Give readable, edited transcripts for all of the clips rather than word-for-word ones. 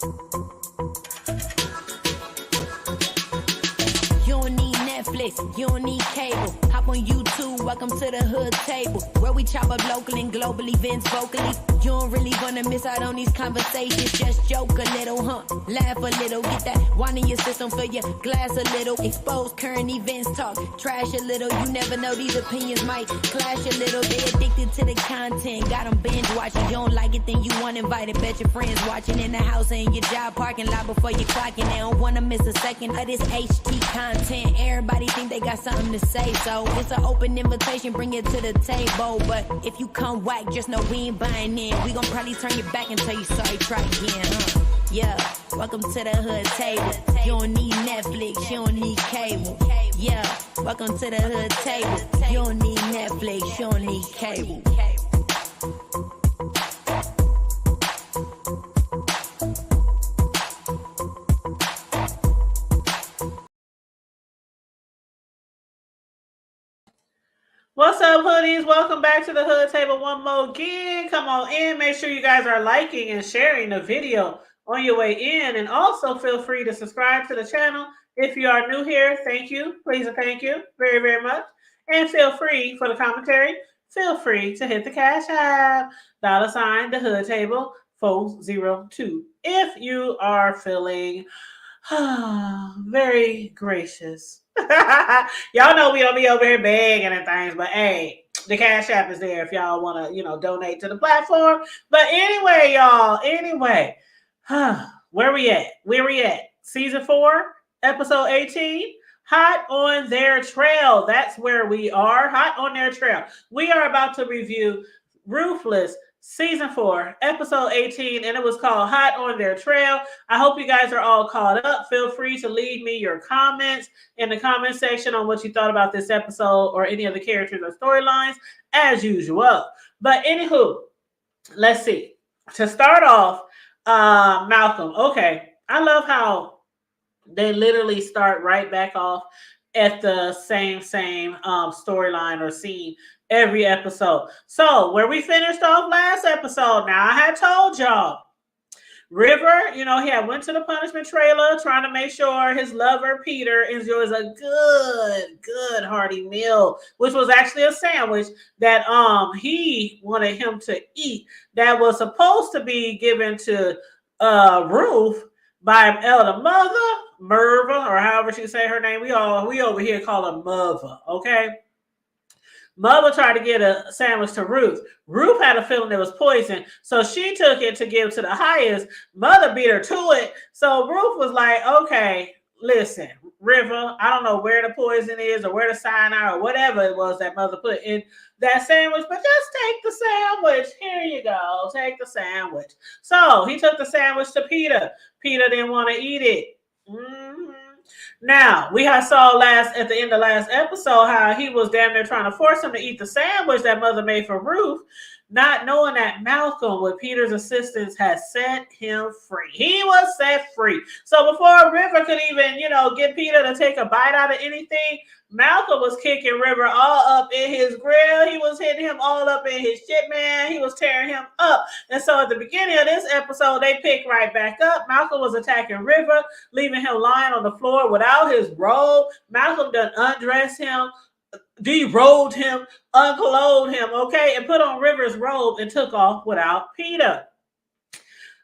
You don't need Netflix, you don't need cable. Hop on YouTube, welcome to the hood table, where we chop up local and global events vocally. You don't really wanna miss out on these conversations. Just joke a little, laugh a little, get that wine in your system, fill your glass a little. Expose current events, talk trash a little. You never know, these opinions might clash a little. They addicted to the content, got them binge watching. You don't like it, then you want invited. Bet your friends watching in the house and in your job parking lot before you clocking. They don't wanna miss a second of this HT content. Everybody think they got something to say, so it's an open invitation, bring it to the table. But if you come whack, just know we ain't buying in. We gon' probably turn your back and tell you sorry, try again, Yeah, welcome to the hood table. You don't need Netflix, you don't need cable. Yeah, welcome to the hood table. You don't need Netflix, you don't need cable. What's up, hoodies? Welcome back to the Hood Table one more again. Come on in. Make sure you guys are liking and sharing the video on your way in. And also feel free to subscribe to the channel. If you are new here, thank you. Please and thank you very, very much. And feel free for the commentary. Feel free to hit the Cash App, $ the Hood Table 402. If you are feeling very gracious. Y'all know we don't be over here begging and things, but hey, the Cash App is there if y'all want to, donate to the platform. But anyway, y'all, where we at? Season 4, episode 18, Hot on Their Trail. That's where we are, hot on their trail. We are about to review Ruthless, Season 4, episode 18, and it was called Hot on Their Trail. I hope you guys are all caught up. Feel free to leave me your comments in the comment section on what you thought about this episode or any of the characters or storylines, as usual. But anywho, let's see. To start off, Malcolm. Okay, I love how they literally start right back off at the same storyline or scene every episode. So where we finished off last episode, now I had told y'all, River, he had went to the punishment trailer trying to make sure his lover, Peter, enjoys a good hearty meal, which was actually a sandwich that he wanted him to eat that was supposed to be given to Ruth by elder mother, Merva, or however she say her name. We over here call her Mother, okay? Mother tried to get a sandwich to Ruth. Ruth had a feeling it was poison, so she took it to give to the highest. Mother beat her to it. So Ruth was like, okay, listen, River, I don't know where the poison is or where the cyanide or whatever it was that Mother put in that sandwich, but just take the sandwich. Here you go. Take the sandwich. So he took the sandwich to Peter. Peter didn't want to eat it. Now, we saw at the end of last episode how he was damn near trying to force him to eat the sandwich that Mother made for Ruth, not knowing that Malcolm, with Peter's assistance, had set him free. He was set free. So before River could even, get Peter to take a bite out of anything, Malcolm was kicking River all up in his grill. He was hitting him all up in his shit, man. He was tearing him up. And so at the beginning of this episode, they picked right back up. Malcolm was attacking River, leaving him lying on the floor without his robe. Malcolm done undressed him, derobed him, unclothed him, okay, and put on River's robe and took off without Peter.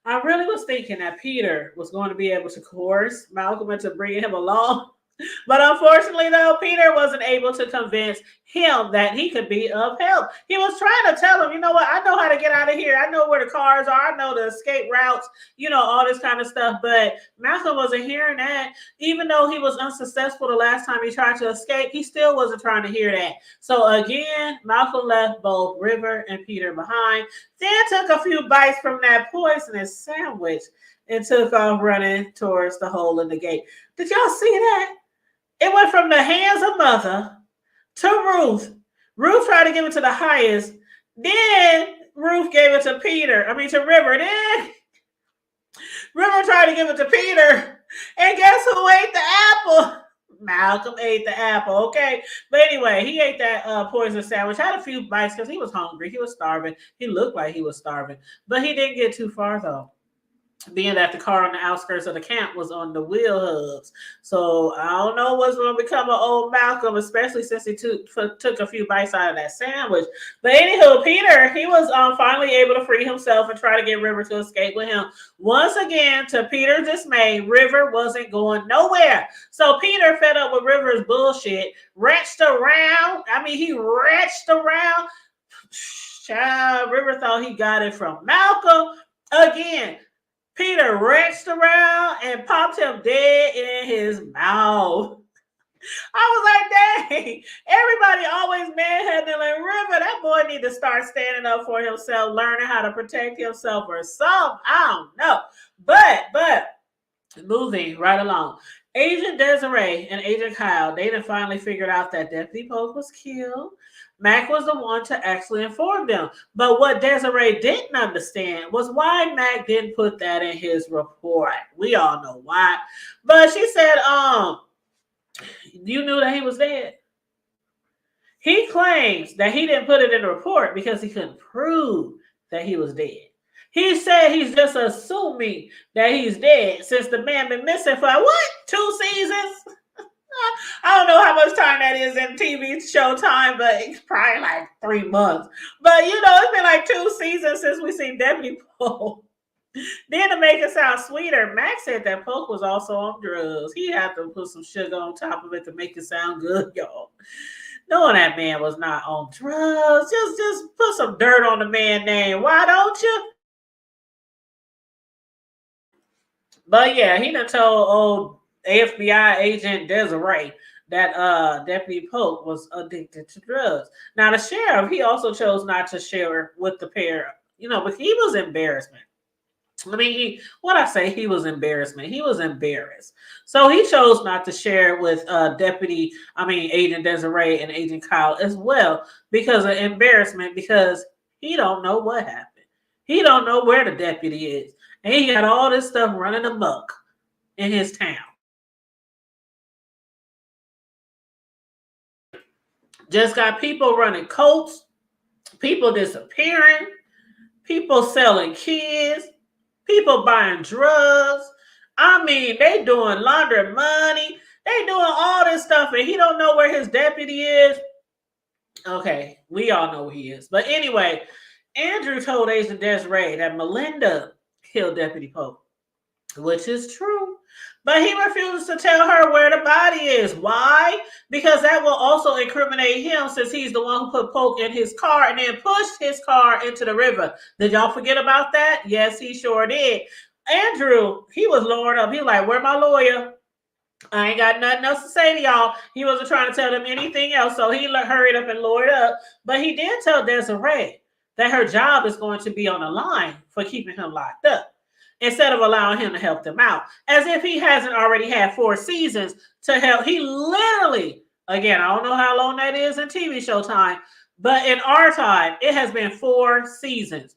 I really was thinking that Peter was going to be able to coerce Malcolm into bringing him along. But unfortunately, though, Peter wasn't able to convince him that he could be of help. He was trying to tell him, you know what, I know how to get out of here. I know where the cars are. I know the escape routes, all this kind of stuff. But Malcolm wasn't hearing that. Even though he was unsuccessful the last time he tried to escape, he still wasn't trying to hear that. So again, Malcolm left both River and Peter behind, then took a few bites from that poisonous sandwich and took off running towards the hole in the gate. Did y'all see that? It went from the hands of Mother to Ruth. Ruth tried to give it to the highest. Then Ruth gave it to River. Then River tried to give it to Peter. And guess who ate the apple? Malcolm ate the apple, okay? But anyway, he ate that poison sandwich, had a few bites because he was hungry. He was starving. He looked like he was starving. But he didn't get too far, though. being that the car on the outskirts of the camp was on the wheel hubs. So I don't know what's going to become of old Malcolm, especially since he took a few bites out of that sandwich. But anywho, Peter, he was finally able to free himself and try to get River to escape with him. Once again, to Peter's dismay, River wasn't going nowhere. So Peter, fed up with River's bullshit, wretched around. He wretched around. Child, River thought he got it from Malcolm. Again, Peter wretched around and popped him dead in his mouth. I was like, dang, everybody always manhandling River. That boy need to start standing up for himself, learning how to protect himself or something. I don't know. But moving right along. Agent Desiree and Agent Kyle, they done finally figured out that Deputy Polk was killed. Mac was the one to actually inform them. But what Desiree didn't understand was why Mac didn't put that in his report. We all know why. But she said, you knew that he was dead. He claims that he didn't put it in the report because he couldn't prove that he was dead. He said he's just assuming that he's dead since the man been missing for what? 2 seasons? I don't know how much time that is in TV show time, but it's probably like 3 months. But it's been like 2 seasons since we seen Deputy Polk. Then to make it sound sweeter, Max said that Polk was also on drugs. He had to put some sugar on top of it to make it sound good, y'all. Knowing that man was not on drugs, just put some dirt on the man's name. Why don't you? But yeah, he done told old FBI agent Desiree that Deputy Polk was addicted to drugs. Now the sheriff, he also chose not to share with the pair, but he was embarrassment. He was embarrassment. He was embarrassed. So he chose not to share with Agent Desiree and Agent Kyle as well because of embarrassment, because he don't know what happened. He don't know where the deputy is. And he got all this stuff running amok in his town. Just got people running cults, people disappearing, people selling kids, people buying drugs. They doing laundering money. They doing all this stuff, and he don't know where his deputy is. Okay, we all know where he is. But anyway, Andrew told Agent Desiree that Melinda killed Deputy Polk, which is true. But he refuses to tell her where the body is. Why? Because that will also incriminate him, since he's the one who put Polk in his car and then pushed his car into the river. Did y'all forget about that? Yes, he sure did. Andrew, he was lowering up. He was like, where my lawyer? I ain't got nothing else to say to y'all. He wasn't trying to tell them anything else, so he hurried up and lowered up. But he did tell Desiree that her job is going to be on the line for keeping him locked up, instead of allowing him to help them out. As if he hasn't already had 4 seasons to help. He literally, again, I don't know how long that is in TV show time, but in our time, it has been 4 seasons.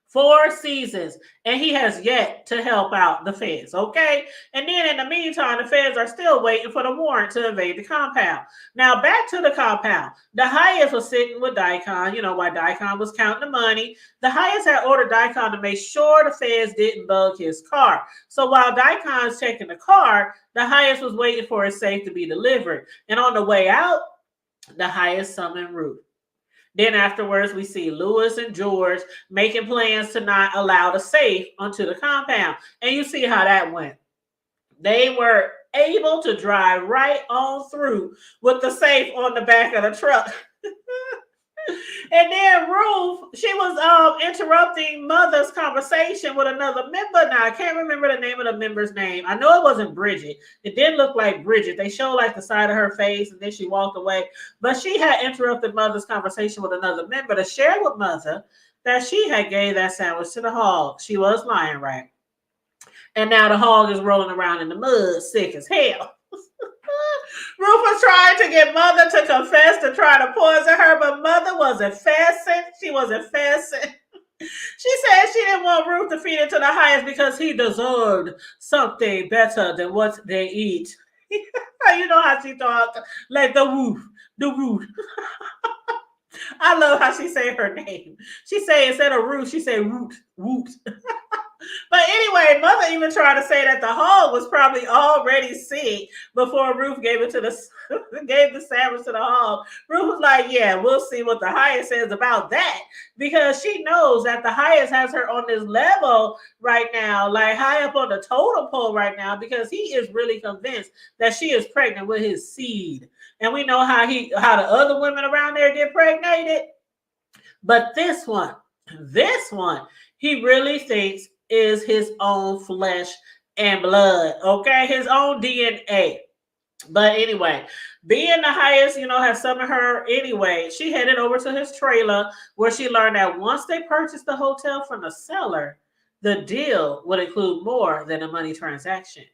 4 seasons, and he has yet to help out the feds, okay? And then in the meantime, the feds are still waiting for the warrant to invade the compound. Now, back to the compound. The Hyatts was sitting with Daikon, while Daikon was counting the money. The Hyatts had ordered Daikon to make sure the feds didn't bug his car. So while Daikon's checking the car, the Hyatts was waiting for his safe to be delivered. And on the way out, the Hyatts summoned Ruth. Then afterwards, we see Lewis and George making plans to not allow the safe onto the compound. And you see how that went. They were able to drive right on through with the safe on the back of the truck. And then Ruth, she was interrupting Mother's conversation with another member. Now, I can't remember the name of the member's name. I know it wasn't Bridget. It didn't look like Bridget. They showed like the side of her face, and then she walked away. But she had interrupted Mother's conversation with another member to share with Mother that she had gave that sandwich to the hog. She was lying, right? And now the hog is rolling around in the mud, sick as hell. Ruth was trying to get Mother to confess to try to poison her, but Mother wasn't fasting. She wasn't fasting. She said she didn't want Ruth to feed it to the Hyatts because he deserved something better than what they eat. You know how she talked, like the Ruth. I love how she say her name. She say, instead of Ruth, she say Root. But anyway, mother even tried to say that the hog was probably already sick before Ruth gave it to the gave the sandwich to the hog. Ruth was like, "Yeah, we'll see what the highest says about that," because she knows that the highest has her on this level right now, like high up on the totem pole right now, because he is really convinced that she is pregnant with his seed. And we know how the other women around there get pregnated. But this one, he really thinks is his own flesh and blood, okay? His own DNA. But anyway, being the highest, has summoned her anyway. She headed over to his trailer where she learned that once they purchased the hotel from the seller, the deal would include more than a money transaction.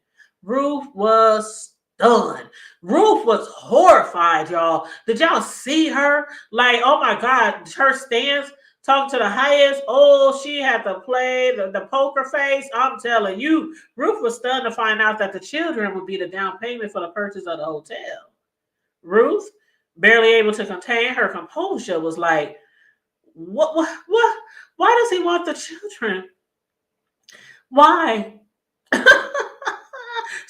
Ruth was stunned. Ruth was horrified, y'all. Did y'all see her? Like, oh my God, her stance talking to the highest. Oh, she had to play the poker face. I'm telling you, Ruth was stunned to find out that the children would be the down payment for the purchase of the hotel. Ruth, barely able to contain her composure, was like, what? Why does he want the children? Why?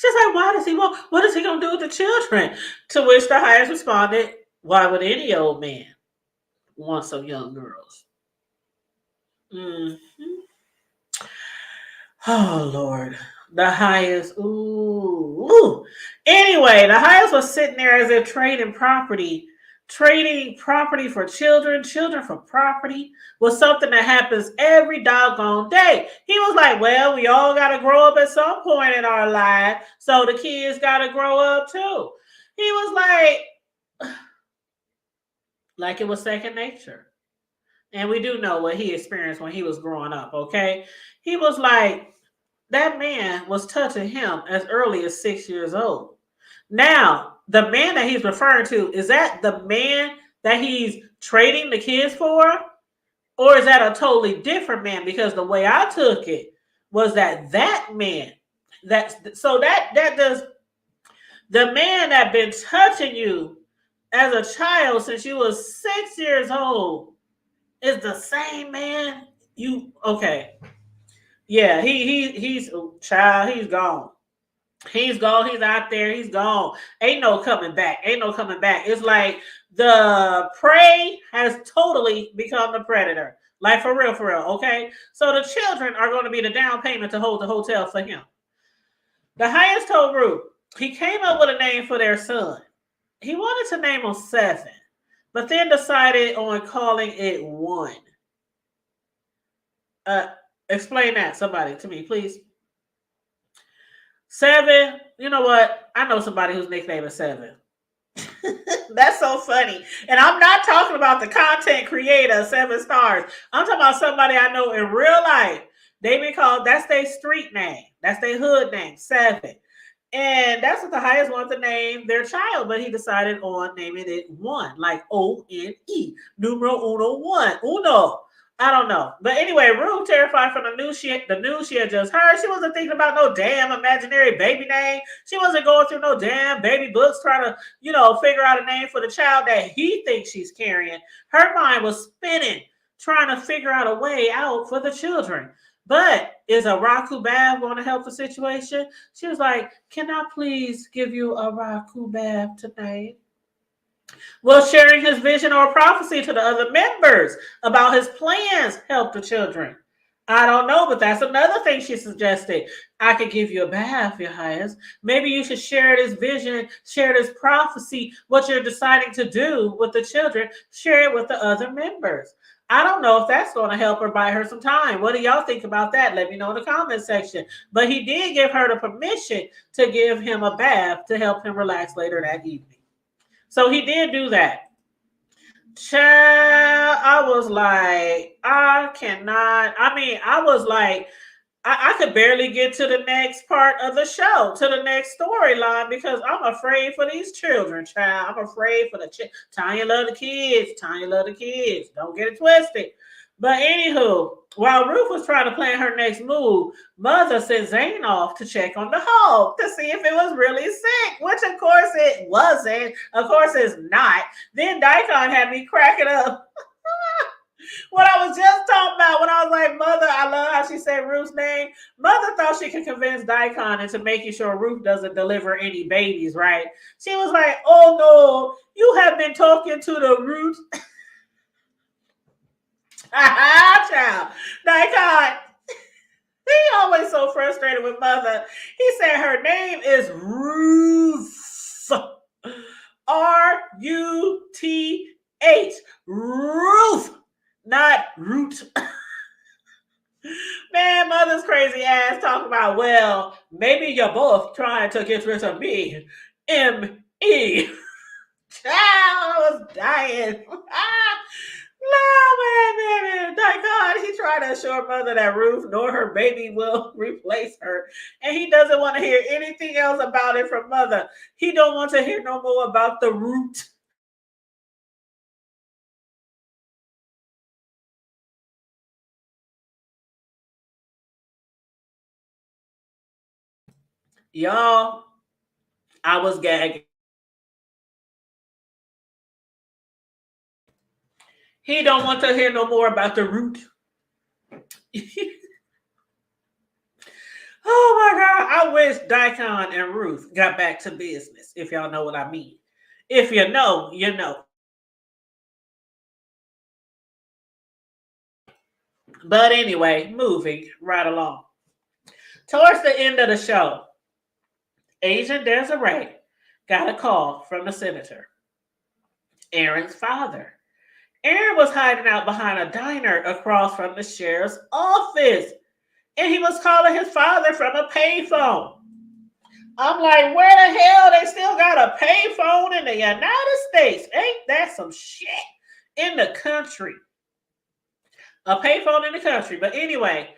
She's like, why does he want? What is he gonna do with the children? To which the highest responded, why would any old man want some young girls? Mm-hmm. Oh Lord, the highest. Ooh. Anyway, the highest was sitting there as if trading property for children for property was something that happens every doggone day. He was like, well, we all got to grow up at some point in our life, so the kids got to grow up too. He was like it was second nature. And we do know what he experienced when he was growing up, okay? He was like, that man was touching him as early as 6 years old. Now, the man that he's referring to, is that the man that he's trading the kids for? Or is that a totally different man? Because the way I took it was that man, that does, the man that been touching you as a child since you was 6 years old is the same man okay. Yeah, he's child, he's gone. He's gone. He's out there. He's gone. Ain't no coming back. It's like the prey has totally become the predator. Like for real, okay? So the children are going to be the down payment to hold the hotel for him. The highest told Ruth he came up with a name for their son. He wanted to name him 7, but then decided on calling it 1. Explain that, somebody, to me, please. 7, you know what? I know somebody whose nickname is 7. That's so funny. And I'm not talking about the content creator, 7 stars. I'm talking about somebody I know in real life. They been called, that's their street name. That's their hood name, 7. And that's what the highest wanted to name their child, but he decided on naming it 1, like O-N-E. Numero uno, 1. Uno. I don't know. But anyway, Ruth, terrified from the news she had just heard. She wasn't thinking about no damn imaginary baby name. She wasn't going through no damn baby books trying to, figure out a name for the child that he thinks she's carrying. Her mind was spinning, trying to figure out a way out for the children. But is a Raku bath going to help the situation? She was like, can I please give you a Raku bath tonight? Will sharing his vision or prophecy to the other members about his plans help the children? I don't know, but that's another thing she suggested. I could give you a bath, your highest. Maybe you should share this vision, share this prophecy, what you're deciding to do with the children, share it with the other members. I don't know if that's going to help her buy her some time. What do y'all think about that? Let me know in the comment section. But he did give her the permission to give him a bath to help him relax later that evening. So he did do that. Child, I was like, I could barely get to the next part of the show, to the next storyline, because I'm afraid for these children, child. I'm afraid for the Tanya love the kids. Don't get it twisted. But anywho, while Ruth was trying to plan her next move, Mother sent Zane off to check on the hog to see if it was really sick, which of course it wasn't. Of course it's not. Then Daikon had me cracking up. What I was just talking about when I was like, Mother, I love how she she said Ruth's name? Mother thought she could convince Daikon into making sure Ruth doesn't deliver any babies, right? She was like, oh no, you have been talking to the Ruth. Child. Daikon, he always so frustrated with Mother. He said her name is Ruth. Ruth. Ruth, not Root. Man, Mother's crazy ass talking about, well, maybe you're both trying to get rid of me. M.E. Child, I was dying. No, man. Thank God he tried to assure Mother that Ruth nor her baby will replace her. And he doesn't want to hear anything else about it from Mother. He don't want to hear no more about the root. Y'all, I was gagging. He don't want to hear no more about the root. Oh my God. I wish Daikon and Ruth got back to business, if y'all know what I mean. If you know, you know. But anyway, moving right along. Towards the end of the show, Agent Desiree got a call from the senator, Aaron's father. Aaron was hiding out behind a diner across from the sheriff's office, and he was calling his father from a payphone. I'm like, where the hell they still got a payphone in the United States? Ain't that some shit in the country? A payphone in the country. But anyway,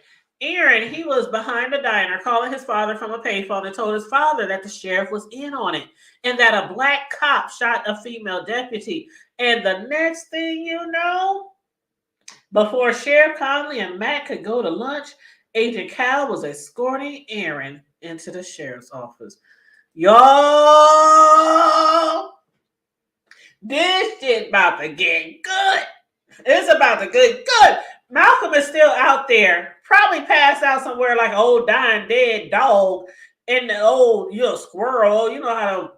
Aaron, he was behind the diner calling his father from a payphone and told his father that the sheriff was in on it and that a black cop shot a female deputy. And the next thing you know, before Sheriff Conley and Matt could go to lunch, Agent Cal was escorting Aaron into the sheriff's office. Y'all, this shit about to get good. It's about to get good. Malcolm is still out there, probably passed out somewhere like an old dying dead dog and the old squirrel. You know how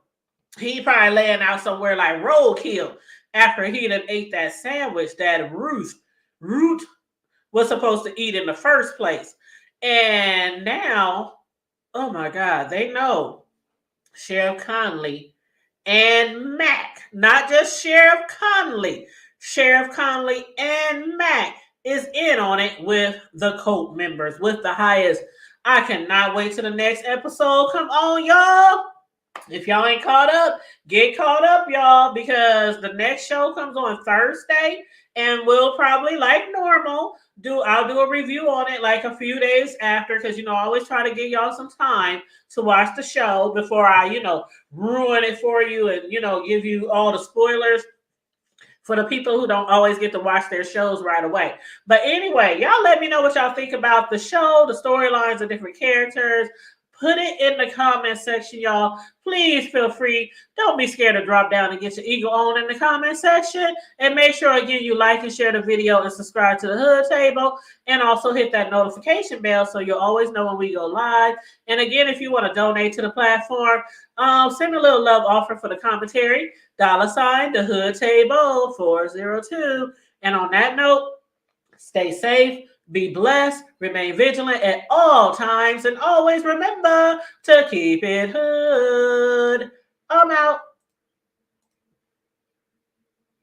he probably laying out somewhere like roadkill after he done ate that sandwich that Ruth was supposed to eat in the first place. And now, oh my God, they know Sheriff Conley and Mac, not just Sheriff Conley and Mac is in on it with the cult members, with the highest. I cannot wait till the next episode. Come on, y'all. If y'all ain't caught up, get caught up, y'all, because the next show comes on Thursday, and we'll probably, like normal, I'll do a review on it like a few days after, because I always try to give y'all some time to watch the show before I ruin it for you and give you all the spoilers for the people who don't always get to watch their shows right away. But anyway, y'all let me know what y'all think about the show, the storylines of different characters. Put it in the comment section, y'all. Please feel free. Don't be scared to drop down and get your ego on in the comment section. And make sure, again, you like and share the video and subscribe to the Hood Table. And also hit that notification bell so you'll always know when we go live. And again, if you want to donate to the platform, send a little love offer for the commentary. $ the Hood Table 402. And on that note, stay safe. Be blessed, remain vigilant at all times, and always remember to keep it hood. I'm out.